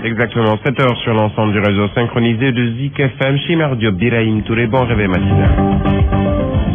Exactement, 7 heures sur l'ensemble du réseau synchronisé de Zik FM. Chimère Diop, Birahim Touré, bon réveil matinal.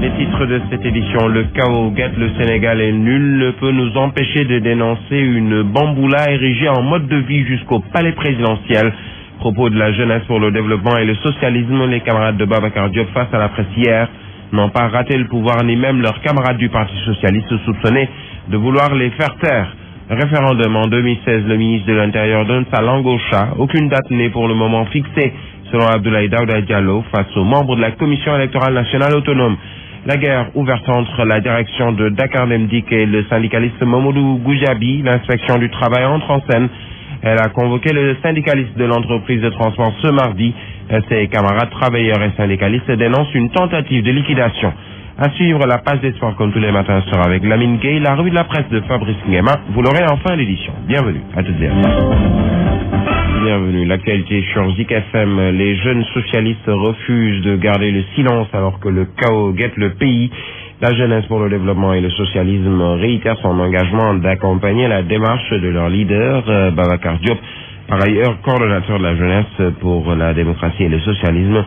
Les titres de cette édition, le chaos guette le Sénégal et nul ne peut nous empêcher de dénoncer une bamboula érigée en mode de vie jusqu'au palais présidentiel. Propos de la jeunesse pour le développement et le socialisme, les camarades de Babacar Diop face à la presse hier n'ont pas raté le pouvoir ni même leurs camarades du Parti socialiste soupçonnés de vouloir les faire taire. Référendum en 2016, le ministre de l'Intérieur donne sa langue au chat. Aucune date n'est pour le moment fixée, selon Abdoulaye Daouda Diallo, face aux membres de la Commission électorale nationale autonome. La guerre ouverte entre la direction de Dakar Demdik et le syndicaliste Mamadou Goujabi, l'inspection du travail entre en scène. Elle a convoqué le syndicaliste de l'entreprise de transport ce mardi. Ses camarades travailleurs et syndicalistes dénoncent une tentative de liquidation. À suivre, la page des sports comme tous les matins sera avec Lamine Gueye, la revue de la presse de Fabrice Nguema. Vous l'aurez en fin d'édition. Bienvenue à toutes et à tous. Bienvenue. L'actualité sur Zik FM. Les jeunes socialistes refusent de garder le silence alors que le chaos guette le pays. La jeunesse pour le développement et le socialisme réitère son engagement d'accompagner la démarche de leur leader, Babacar Diop, par ailleurs coordonnateur de la jeunesse pour la démocratie et le socialisme.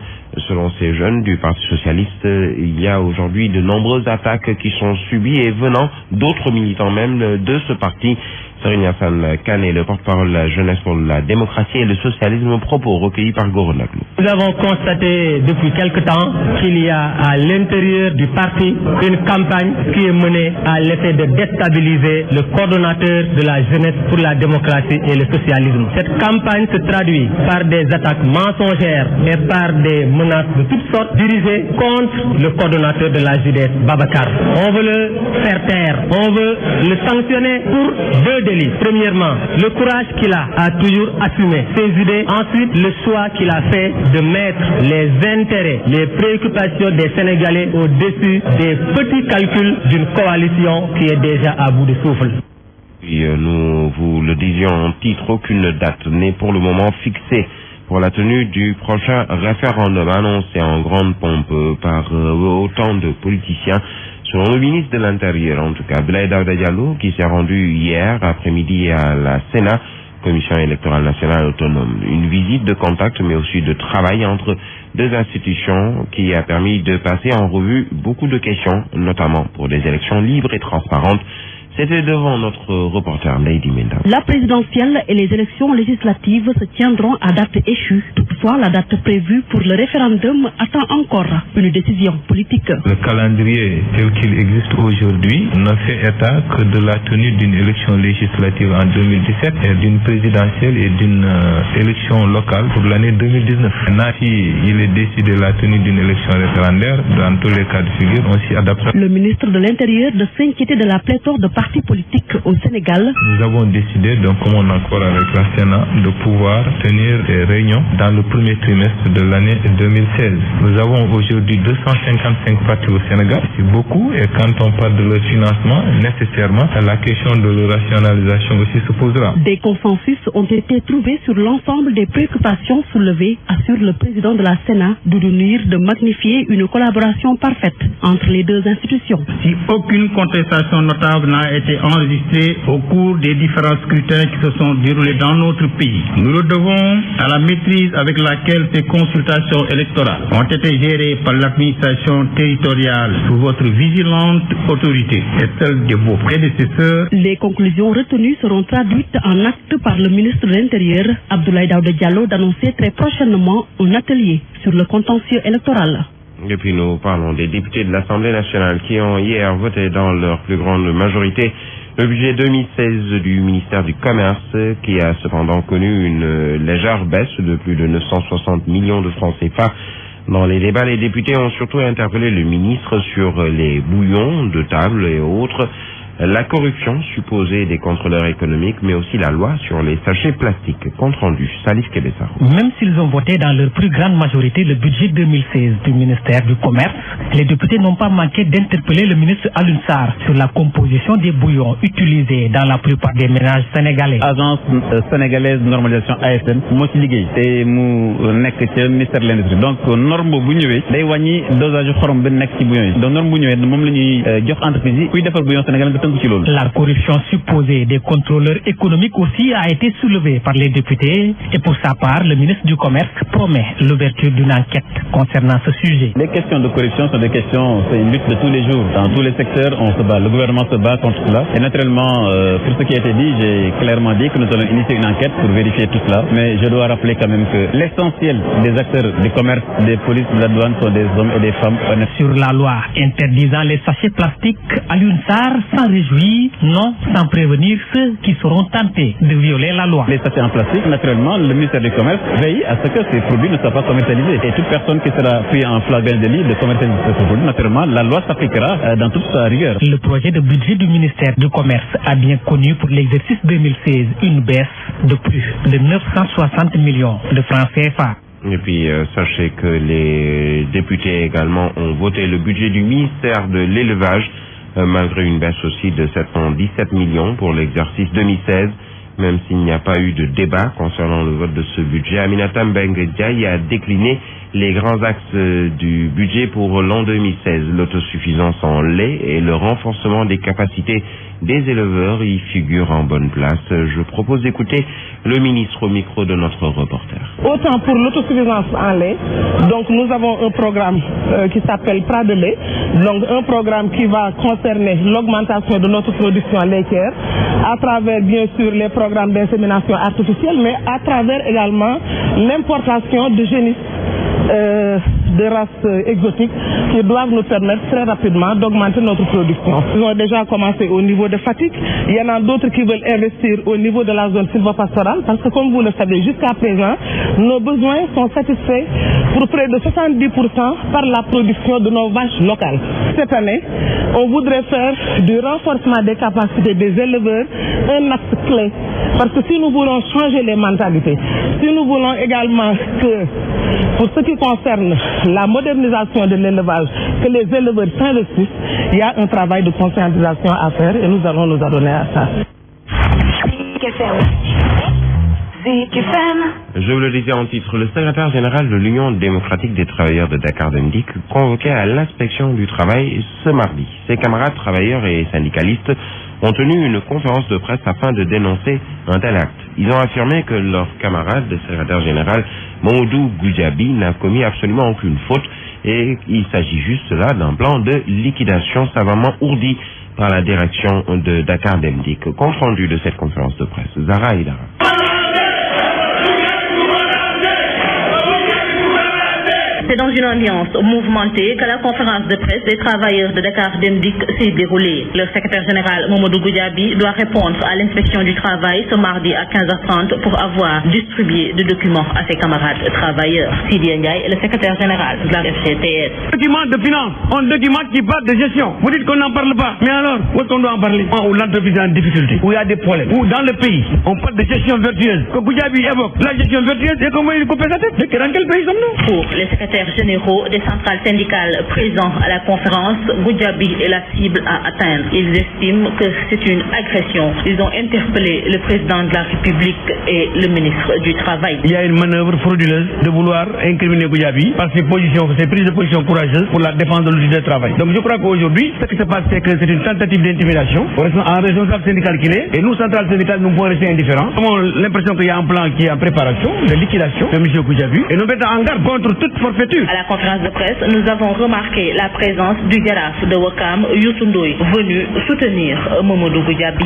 Selon ces jeunes du Parti socialiste, il y a aujourd'hui de nombreuses attaques qui sont subies et venant d'autres militants même de ce parti. Serine Hassan Kane, le porte-parole de la jeunesse pour la démocratie et le socialisme, propos recueillis par Goronaglou. Nous avons constaté depuis quelque temps qu'il y a à l'intérieur du parti une campagne qui est menée à l'effet de déstabiliser le coordonnateur de la jeunesse pour la démocratie et le socialisme. Cette campagne se traduit par des attaques mensongères et par des menaces de toutes sortes dirigées contre le coordonnateur de la JDS, Babacar. On veut le faire taire, on veut le sanctionner pour deux délits. Premièrement, le courage qu'il a à toujours assumer ses idées. Ensuite, le choix qu'il a fait de mettre les intérêts, les préoccupations des Sénégalais au-dessus des petits calculs d'une coalition qui est déjà à bout de souffle. Et nous vous le disions en titre, aucune date n'est pour le moment fixée pour la tenue du prochain référendum annoncé en grande pompe par autant de politiciens. Selon le ministre de l'Intérieur, en tout cas, Abdoulaye Daouda Diallo, qui s'est rendu hier après-midi à la Sénat, Commission électorale nationale autonome. Une visite de contact, mais aussi de travail entre deux institutions qui a permis de passer en revue beaucoup de questions, notamment pour des élections libres et transparentes. C'était devant notre reporter Lady Menda. La présidentielle et les élections législatives se tiendront à date échue. Toutefois, la date prévue pour le référendum attend encore une décision politique. Le calendrier tel qu'il existe aujourd'hui ne fait état que de la tenue d'une élection législative en 2017 et d'une présidentielle et d'une élection locale pour l'année 2019. Maintenant, si il est décidé la tenue d'une élection référendaire, dans tous les cas de figure, on s'y adaptera. Le ministre de l'Intérieur de s'inquiéter de la pléthore de partis politiques au Sénégal. Nous avons décidé, donc comme on accord avec la Sénat, de pouvoir tenir des réunions dans le premier trimestre de l'année 2016. Nous avons aujourd'hui 255 partis au Sénégal, c'est beaucoup, et quand on parle de leur financement, nécessairement, la question de leur rationalisation aussi se posera. Des consensus ont été trouvés sur l'ensemble des préoccupations soulevées, assure le président de la Sénat, Doudou Ndir, de magnifier une collaboration parfaite entre les deux institutions. Si aucune contestation notable n'a été enregistrée au cours des différents scrutins qui se sont déroulés dans notre pays, nous le devons à la maîtrise avec laquelle ces consultations électorales ont été gérées par l'administration territoriale sous votre vigilante autorité et celle de vos prédécesseurs. Les conclusions retenues seront traduites en actes par le ministre de l'Intérieur, Abdoulaye Daouda Diallo, d'annoncer très prochainement un atelier sur le contentieux électoral. Et puis nous parlons des députés de l'Assemblée nationale qui ont hier voté dans leur plus grande majorité le budget 2016 du ministère du Commerce, qui a cependant connu une légère baisse de plus de 960 millions de francs CFA. Dans les débats, les députés ont surtout interpellé le ministre sur les bouillons de table et autres, la corruption supposée des contrôleurs économiques, mais aussi la loi sur les sachets plastiques. Compte rendu, Salif Kébessar. Même s'ils ont voté dans leur plus grande majorité le budget 2016 du ministère du Commerce, les députés n'ont pas manqué d'interpeller le ministre Alioune Sarr sur la composition des bouillons utilisés dans la plupart des ménages sénégalais. Agence sénégalaise de normalisation ASN moo ci liggéey te mu nekk ci ministère de l'Industrie. Donc norme bu ñëwee day wàññi dosage xorom bi nekk ci bouillon yi. Donc norme bu ñëwee moom la ñuy jox entreprise yi kuy defar bouillon sénégalais tënk ci loolu. La corruption supposée des contrôleurs économiques aussi a été soulevée par les députés et pour sa part, le ministre du Commerce promet l'ouverture d'une enquête concernant ce sujet. Les questions de corruption sont des questions, c'est une lutte de tous les jours. Dans tous les secteurs, on se bat. Le gouvernement se bat contre cela. Et naturellement, pour ce qui a été dit, j'ai clairement dit que nous allons initier une enquête pour vérifier tout cela. Mais je dois rappeler quand même que l'essentiel des acteurs du commerce, des polices, de la douane sont des hommes et des femmes honnêtes. Sur la loi interdisant les sachets plastiques, Alioune Sarr s'en réjouit, non sans prévenir ceux qui seront tentés de violer la loi. Les sachets en plastique, naturellement, le ministère du Commerce veille à ce que ces produits ne soient pas commercialisés. Et toute personne qui sera prise en flagrant délit de commercialiser ces produits, naturellement, la loi s'appliquera dans toute sa rigueur. Le projet de budget du ministère du Commerce a bien connu pour l'exercice 2016 une baisse de plus de 960 millions de francs CFA. Et puis, sachez que les députés également ont voté le budget du ministère de l'élevage, malgré une baisse aussi de 717 millions pour l'exercice 2016. Même s'il n'y a pas eu de débat concernant le vote de ce budget, Aminata Mbengue Ndiaye a décliné les grands axes du budget pour l'an 2016. L'autosuffisance en lait et le renforcement des capacités des éleveurs y figurent en bonne place. Je propose d'écouter le ministre au micro de notre reporter. Autant pour l'autosuffisance en lait, donc nous avons un programme qui s'appelle Pras de lait, donc un programme qui va concerner l'augmentation de notre production laitière à travers bien sûr les programmes d'insémination artificielle, mais à travers également l'importation de génisses de races exotiques qui doivent nous permettre très rapidement d'augmenter notre production. Ils ont déjà commencé au niveau de Fatick. Il y en a d'autres qui veulent investir au niveau de la zone sylvopastorale parce que comme vous le savez, jusqu'à présent, nos besoins sont satisfaits pour près de 70% par la production de nos vaches locales. Cette année, on voudrait faire du renforcement des capacités des éleveurs un axe clé. Parce que si nous voulons changer les mentalités, si nous voulons également que, pour ce qui concerne la modernisation de l'élevage, que les éleveurs s'investissent, il y a un travail de conscientisation à faire et nous allons nous adonner à ça. Je vous le disais en titre, le secrétaire général de l'Union démocratique des travailleurs de Dakar Demdik convoqué à l'inspection du travail ce mardi. Ses camarades travailleurs et syndicalistes ont tenu une conférence de presse afin de dénoncer un tel acte. Ils ont affirmé que leur camarade, le secrétaire général Mamoudou Goudiaby, n'a commis absolument aucune faute et il s'agit juste là d'un plan de liquidation savamment ourdi par la direction de Dakar Demdik. Compte rendu de cette conférence de presse, Zahra Aïdara. C'est dans une ambiance mouvementée que la conférence de presse des travailleurs de Dakar Demdik s'est déroulée. Le secrétaire général Mamoudou Goudiaby doit répondre à l'inspection du travail ce mardi à 15h30 pour avoir distribué des documents à ses camarades travailleurs. Sidi Ndiaye, le secrétaire général de la FCTS. Document de finance, un document qui parle de gestion. Vous dites qu'on n'en parle pas, mais alors, où est-ce qu'on doit en parler? Où l'entreprise est en difficulté, où il y a des problèmes, où dans le pays, on parle de gestion vertueuse. Que Goudiaby évoque la gestion vertueuse, et comment il coupe sa tête? Dans quel pays sommes-nous? Pour les secrétaires généraux des centrales syndicales présents à la conférence, Goudiaby est la cible à atteindre. Ils estiment que c'est une agression. Ils ont interpellé le président de la République et le ministre du Travail. Il y a une manœuvre frauduleuse de vouloir incriminer Goudiaby par ses positions, ses prises de position courageuses pour la défense de l'outil de travail. Donc je crois qu'aujourd'hui, ce qui se passe, c'est que c'est une tentative d'intimidation en responsable syndical qu'il est. Et nous, centrales syndicales, nous pouvons rester indifférents. Nous avons l'impression qu'il y a un plan qui est en préparation de liquidation de M. Goudiaby et nous mettons en garde contre toute forfaiture. À la conférence de presse, nous avons remarqué la présence du Jaraaf de Ouakam, Youssou Ndoye, venu soutenir Mamoudou Goudiaby.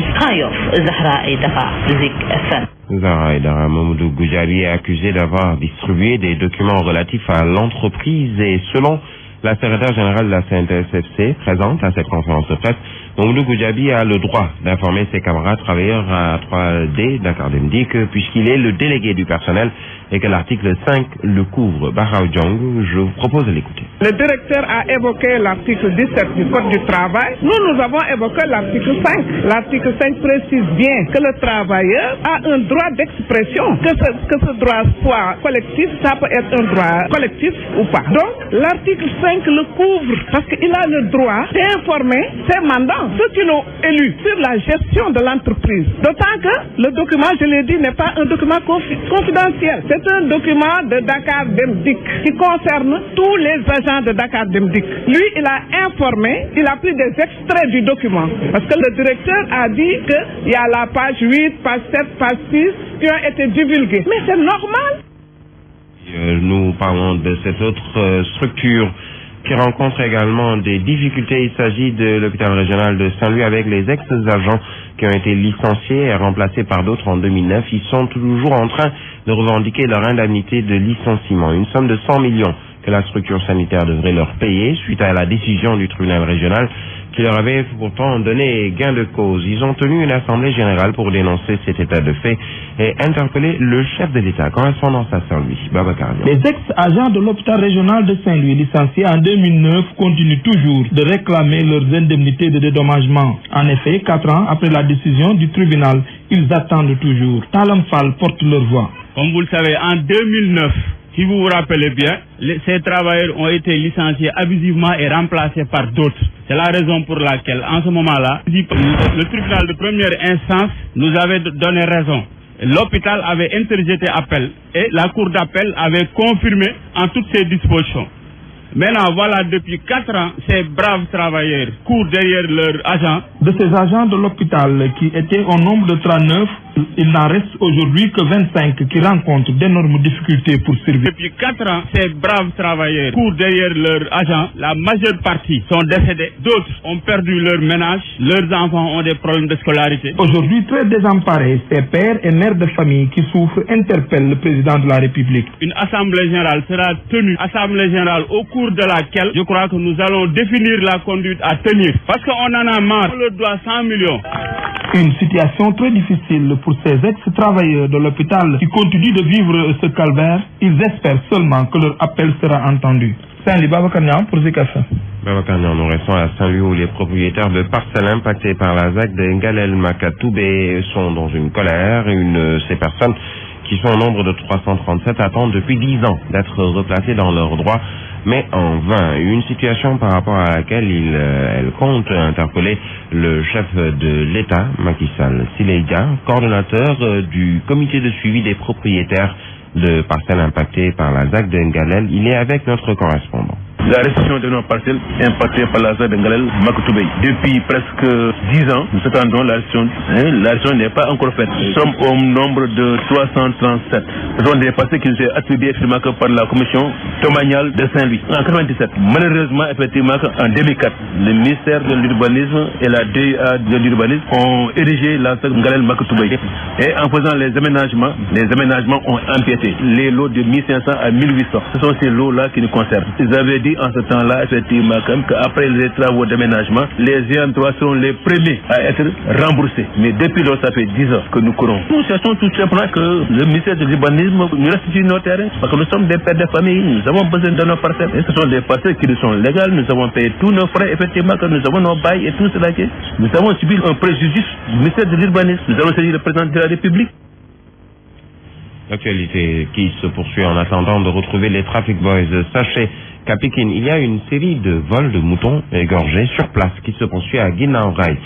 Zahra Aïdara, Zik FM. Zahra Aïdara, Mamoudou Goudiaby est accusé d'avoir distribué des documents relatifs à l'entreprise et selon la secrétaire générale de la CNTS-FC présente à cette conférence de presse, Mamoudou Goudiaby a le droit d'informer ses camarades travailleurs à 3D Dakar Demdik puisqu'il est le délégué du personnel et que l'article 5 le couvre. Barao Djong, je vous propose de l'écouter. Le directeur a évoqué l'article 17 du Code du travail. Nous avons évoqué l'article 5. L'article 5 précise bien que le travailleur a un droit d'expression. Que ce droit soit collectif, ça peut être un droit collectif ou pas. Donc, l'article 5 le couvre parce qu'il a le droit d'informer ses mandants, ceux qui l'ont élu, sur la gestion de l'entreprise. D'autant que le document, je l'ai dit, n'est pas un document confidentiel. C'est un document de Dakar Dem Dikk qui concerne tous les agents de Dakar Dem Dikk. Lui, il a informé, il a pris des extraits du document. Parce que le directeur a dit qu'il y a la page 8, page 7, page 6 qui ont été divulguées. Mais c'est normal. Nous parlons de cette autre structure qui rencontre également des difficultés. Il s'agit de l'hôpital régional de Saint-Louis avec les ex-agents qui ont été licenciés et remplacés par d'autres en 2009. Ils sont toujours en train de revendiquer leur indemnité de licenciement, une somme de 100 millions que la structure sanitaire devrait leur payer suite à la décision du tribunal régional qui leur avait pourtant donné gain de cause. Ils ont tenu une assemblée générale pour dénoncer cet état de fait et interpeller le chef de l'État, correspondant à Saint-Louis, Babacar. Les ex-agents de l'hôpital régional de Saint-Louis licenciés en 2009 continuent toujours de réclamer leurs indemnités de dédommagement. En effet, 4 ans après la décision du tribunal, ils attendent toujours. Talam Fall porte leur voix. Comme vous le savez, en 2009, si vous vous rappelez bien, ces travailleurs ont été licenciés abusivement et remplacés par d'autres. C'est la raison pour laquelle, en ce moment-là, le tribunal de première instance nous avait donné raison. L'hôpital avait interjeté appel et la cour d'appel avait confirmé en toutes ses dispositions. Maintenant, voilà, depuis 4 ans, ces braves travailleurs courent derrière leurs agents. De ces agents de l'hôpital qui étaient au nombre de 39, il n'en reste aujourd'hui que 25 qui rencontrent d'énormes difficultés pour survivre. Depuis 4 ans, ces braves travailleurs courent derrière leurs agents. La majeure partie sont décédés. D'autres ont perdu leur ménage. Leurs enfants ont des problèmes de scolarité. Aujourd'hui, très désemparés, ces pères et mères de famille qui souffrent interpellent le président de la République. Une assemblée générale sera tenue. Assemblée générale au cours de laquelle je crois que nous allons définir la conduite à tenir. Parce qu'on en a marre. On leur doit 100 millions. Une situation très difficile pour ces ex-travailleurs de l'hôpital qui continuent de vivre ce calvaire. Ils espèrent seulement que leur appel sera entendu. Saint-Louis, Babacar Niang pour Zik FM. Babacar Niang, nous restons à Saint-Louis où les propriétaires de parcelles impactées par la ZAC de Ngalel Makatoubé sont dans une colère. Ces personnes qui sont au nombre de 337 attendent depuis 10 ans d'être replacées dans leurs droits, mais en vain. Une situation par rapport à laquelle elle compte interpeller le chef de l'État, Macky Sall Sileïdia, coordonnateur du comité de suivi des propriétaires de parcelles impactées par la ZAC de Ngalel. Il est avec notre correspondant. La restitution de nos parcelles impactées par la ZAC de Ngalel Makatoubé. Depuis presque 10 ans, nous attendons la restitution. La restitution n'est pas encore faite. Nous sommes au nombre de 337. Ce sont des parcelles qui nous sont attribuées effectivement que par la commission domaniale de Saint-Louis en 1997. Malheureusement, effectivement, en 2004, le ministère de l'Urbanisme et la DEA de l'Urbanisme ont érigé la ZAC de Ngalel Makatoubé. Et en faisant les aménagements ont empiété. Les lots de 1500 à 1800. Ce sont ces lots-là qui nous concernent. Ils avaient dit en ce temps-là, effectivement, qu'après les travaux d'aménagement, les ayants droit seront les premiers à être remboursés. Mais depuis lors, ça fait 10 ans que nous courons. Nous cherchons tout simplement que le ministère de l'Urbanisme nous restitue nos terrains, parce que nous sommes des pères de famille, nous avons besoin de nos parcelles. Et ce sont des parcelles qui nous sont légales, nous avons payé tous nos frais, effectivement, que nous avons nos bails et tout cela. Nous avons subi un préjudice du ministère de l'Urbanisme. Nous allons saisir le président de la République. L'actualité qui se poursuit en attendant de retrouver les Traffic Boys. Sachez qu'à Pékin, il y a une série de vols de moutons égorgés sur place qui se poursuit à Guinaw Rail.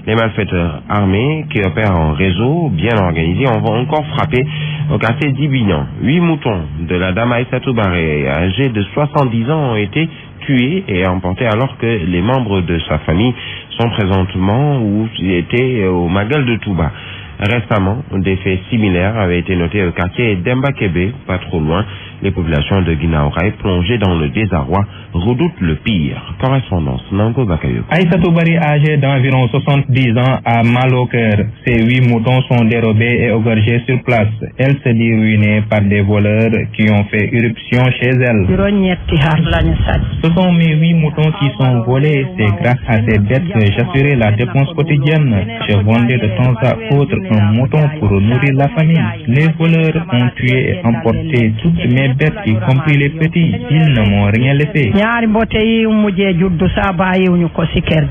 Les malfaiteurs armés qui opèrent en réseau bien organisé ont encore frappé au quartier d'Ibignan. 8 moutons de la dame Aïssatou Baré, âgée de 70 ans, ont été tués et emportés alors que les membres de sa famille sont présentement ou étaient au Magal de Touba. Récemment, des faits similaires avaient été notés au quartier d'Embakebe, pas trop loin. Les populations de Guinaw Rail, plongées dans le désarroi, redoutent le pire. Correspondance, Nango Bakayo. Aïssatou Bari, âgée d'environ 70 ans, a mal au cœur. Ses 8 moutons sont dérobés et égorgés sur place. Elle se dit ruinée par des voleurs qui ont fait irruption chez elle. Ce sont mes 8 moutons qui sont volés. C'est grâce à ces bêtes que j'assurais la dépense quotidienne. Je vendais de temps à autre un mouton pour nourrir la famille. Les voleurs ont tué et emporté toutes mes bêtes, y compris les petits. Ils ne m'ont rien laissé.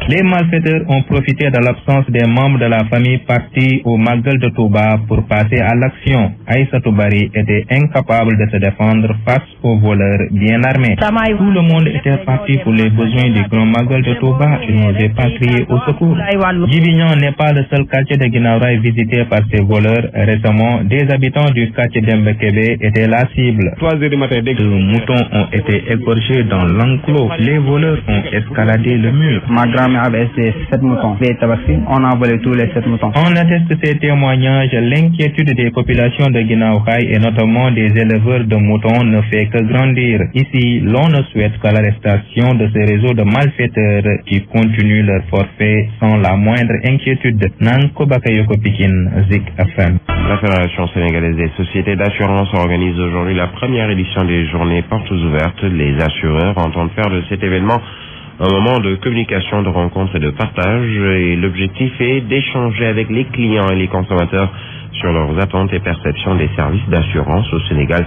Les malfaiteurs ont profité de l'absence des membres de la famille partis au Magal de Touba pour passer à l'action. Aïssatou Bari était incapable de se défendre face aux voleurs bien armés. Tout le monde était parti pour les besoins du grand Magal de Touba. Ils n'osaient pas crier au secours. Djibignan n'est pas le seul quartier de Guinaw Rail visité visités par ces voleurs. Récemment, des habitants du quartier d'Embekebe étaient la cible. 3h du matin, des moutons ont été égorgés dans l'enclos. Les voleurs ont escaladé le mur. Ma grand-mère avait 7 moutons. On a volé tous les 7 moutons. On atteste ces témoignages. L'inquiétude des populations de Guinaokai et notamment des éleveurs de moutons ne fait que grandir. Ici, l'on ne souhaite que l'arrestation de ces réseaux de malfaiteurs qui continuent leur forfait sans la moindre inquiétude. Nanko Bakayoko Pikine, Zik FM. La Fédération sénégalaise des sociétés d'assurance organise aujourd'hui la première édition des journées portes ouvertes. Les assureurs entendent faire de cet événement un moment de communication, de rencontre et de partage. Et l'objectif est d'échanger avec les clients et les consommateurs sur leurs attentes et perceptions des services d'assurance au Sénégal.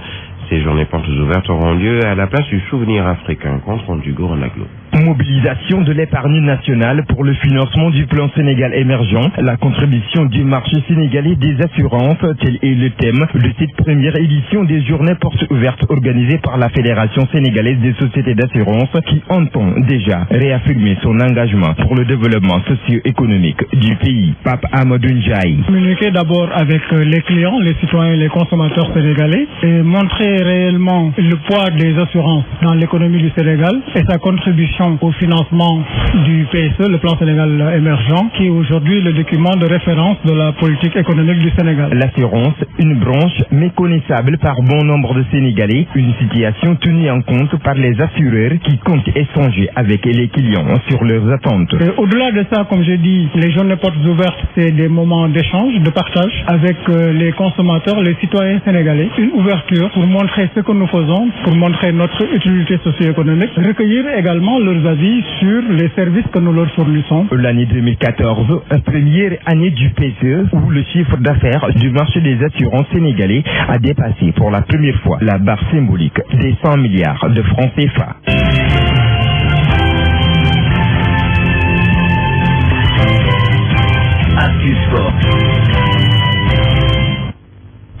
Ces journées portes ouvertes auront lieu à la place du souvenir africain. Compte rendu Goronaglo. Mobilisation de l'épargne nationale pour le financement du plan Sénégal émergent, la contribution du marché sénégalais des assurances, tel est le thème de cette première édition des journées portes ouvertes organisées par la Fédération sénégalaise des sociétés d'assurance qui entend déjà réaffirmer son engagement pour le développement socio-économique du pays. Pape Amadou Ndiaye. Communiquer d'abord avec les clients, les citoyens et les consommateurs sénégalais et montrer réellement le poids des assurances dans l'économie du Sénégal et sa contribution au financement du PSE, le plan Sénégal émergent, qui est aujourd'hui le document de référence de la politique économique du Sénégal. L'assurance, une branche méconnaissable par bon nombre de Sénégalais, une situation tenue en compte par les assureurs qui comptent échanger avec les clients sur leurs attentes. Et au-delà de ça, comme j'ai dit, les journées portes ouvertes, c'est des moments d'échange, de partage avec les consommateurs, les citoyens sénégalais, une ouverture pour montrer ce que nous faisons, pour montrer notre utilité socio-économique, recueillir également leurs avis sur les services que nous leur fournissons. L'année 2014, première année du PSE où le chiffre d'affaires du marché des assurances sénégalais a dépassé pour la première fois la barre symbolique des 100 milliards de francs CFA.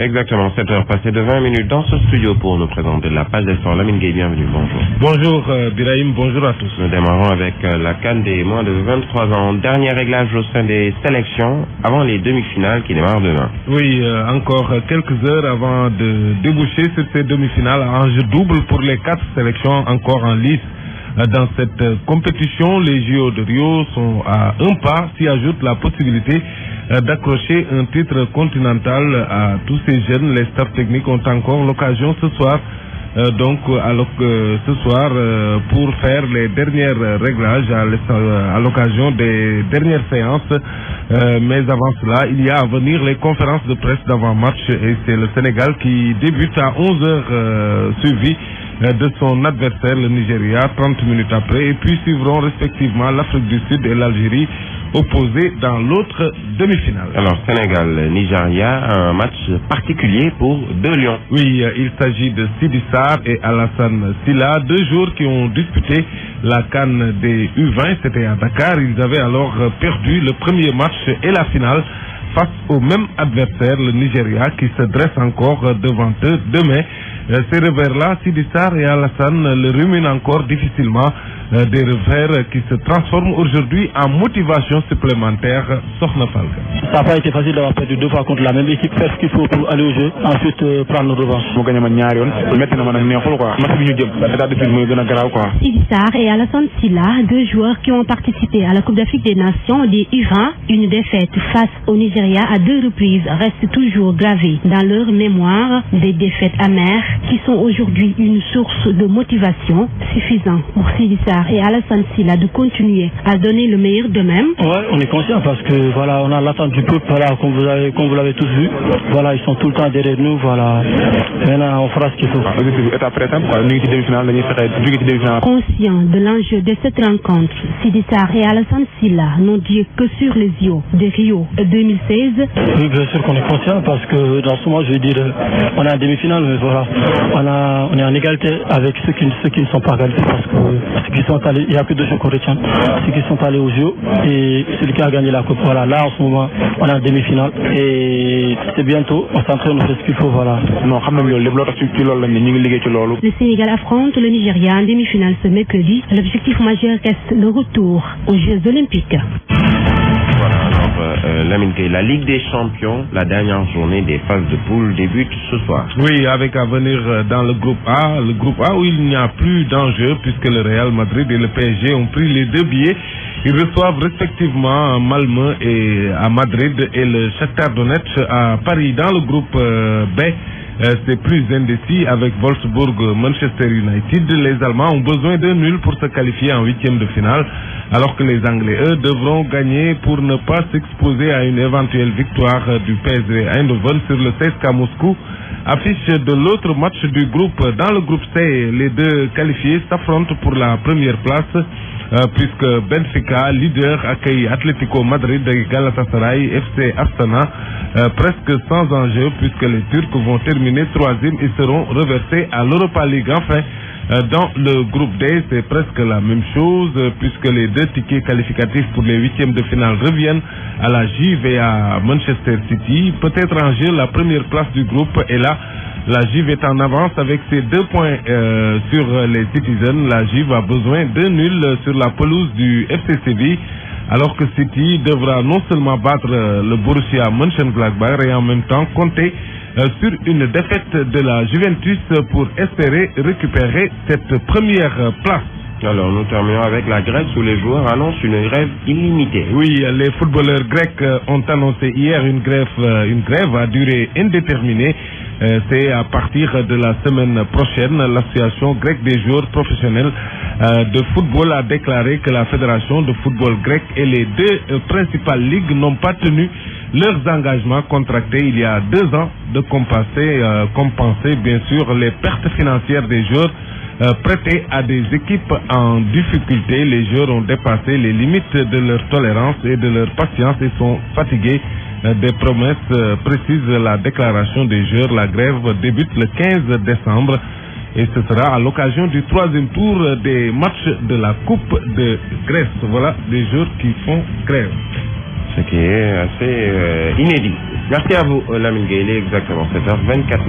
Exactement, 7h passées de 20 minutes dans ce studio pour nous présenter la page des sports. Lamine Gueye, bienvenue, bonjour. Bonjour Birahim, bonjour à tous. Nous démarrons avec la CAN des moins de 23 ans. Dernier réglage au sein des sélections avant les demi-finales qui démarrent demain. Oui, encore quelques heures avant de déboucher sur ces demi-finales. Enjeu double pour les 4 sélections encore en lice. Dans cette compétition, les JO de Rio sont à un pas, s'y ajoute la possibilité d'accrocher un titre continental à tous ces jeunes. Les staffs techniques ont encore l'occasion ce soir, pour faire les derniers réglages à l'occasion des dernières séances. Mais avant cela, il y a à venir les conférences de presse d'avant-match et c'est le Sénégal qui débute à 11h suivi de son adversaire, le Nigeria, 30 minutes après, et puis suivront respectivement l'Afrique du Sud et l'Algérie opposés dans l'autre demi-finale. Alors, Sénégal-Nigeria, un match particulier pour deux lions. Oui, il s'agit de Sidi Sarr et Alassane Sylla, 2 joueurs qui ont disputé la CAN des U20, c'était à Dakar. Ils avaient alors perdu le premier match et la finale face au même adversaire, le Nigeria, qui se dresse encore devant eux demain. Ces revers-là, Sidi Sarr et Alassane le ruminent encore difficilement, des revers qui se transforment aujourd'hui en motivation supplémentaire. Sokhna Falka. Ça n'a pas été facile d'avoir perdu 2 fois contre la même équipe. Faire ce qu'il faut pour aller au jeu, ensuite prendre le revanche. Sidi Sarr et Alassane Sylla, 2 joueurs qui ont participé à la Coupe d'Afrique des Nations des U20. Une défaite face au Nigeria à 2 reprises reste toujours gravée dans leur mémoire, des défaites amères qui sont aujourd'hui une source de motivation suffisante pour Sidi Sarr et Alassane Sylla de continuer à donner le meilleur d'eux-mêmes. Ouais, on est conscient parce que voilà, on a l'attente du peuple, voilà, comme vous l'avez tous vu. Voilà, ils sont tout le temps derrière nous, voilà. Maintenant, on fera ce qu'il faut. Conscient de l'enjeu de cette rencontre, Sidi Sarr et Alassane Sylla n'ont dit que sur les JO de Rio 2016. Oui, bien sûr qu'on est conscient parce que dans ce moment, je veux dire, on est en demi-finale, mais voilà, on est en égalité avec ceux qui ne sont pas égalité parce que ceux qui sont allés, il n'y a que 2 choses qu'on retient, ceux qui sont allés aux JO et celui qui a gagné la coupe. Voilà, là en ce moment, on est en demi-finale et c'est bientôt, on s'entraîne, on fait ce qu'il faut, voilà. Le Sénégal affronte le Nigeria en demi-finale ce mercredi. L'objectif majeur reste le retour aux Jeux Olympiques. Voilà, alors Lamine Gueye, la Ligue des Champions, la dernière journée des phases de poule débute ce soir. Oui, avec à venir dans le groupe A où il n'y a plus d'enjeu puisque le Real Madrid et le PSG ont pris les 2 billets. Ils reçoivent respectivement Malmö et à Madrid et le Shakhtar Donetsk à Paris. Dans le groupe B, c'est plus indécis avec Wolfsburg, Manchester United. Les Allemands ont besoin d'un nul pour se qualifier en 8e de finale, alors que les Anglais, eux, devront gagner pour ne pas s'exposer à une éventuelle victoire du PSV Eindhoven sur le CSKA Moscou. Affiche de l'autre match du groupe. Dans le groupe C, les 2 qualifiés s'affrontent pour la première place, puisque Benfica, leader, accueille Atlético Madrid et Galatasaray, FC Astana, presque sans enjeu, puisque les Turcs vont terminer 3e et seront reversés à l'Europa League. Enfin, dans le groupe D, c'est presque la même chose, puisque les 2 tickets qualificatifs pour les 8e de finale reviennent à la Juve et à Manchester City. Peut-être en jeu la première place du groupe, et là, la Juve est en avance avec ses 2 points sur les Citizens. La Juve a besoin d'un nul sur la pelouse du FC Séville, alors que City devra non seulement battre le Borussia Mönchengladbach et en même temps compter sur une défaite de la Juventus pour espérer récupérer cette première place. Alors, nous terminons avec la Grèce où les joueurs annoncent une grève illimitée. Oui, les footballeurs grecs ont annoncé hier une grève à durée indéterminée. C'est à partir de la semaine prochaine. L'association grecque des joueurs professionnels de football a déclaré que la fédération de football grecque et les 2 principales ligues n'ont pas tenu leurs engagements contractés il y a 2 ans de compenser bien sûr les pertes financières des joueurs prêtés à des équipes en difficulté. Les joueurs ont dépassé les limites de leur tolérance et de leur patience et sont fatigués des promesses, précise la déclaration des joueurs. La grève débute le 15 décembre et ce sera à l'occasion du 3e tour des matchs de la Coupe de Grèce. Voilà les joueurs qui font grève. Ce qui est assez inédit. Merci à vous, Lamine Gueye, exactement 7h24.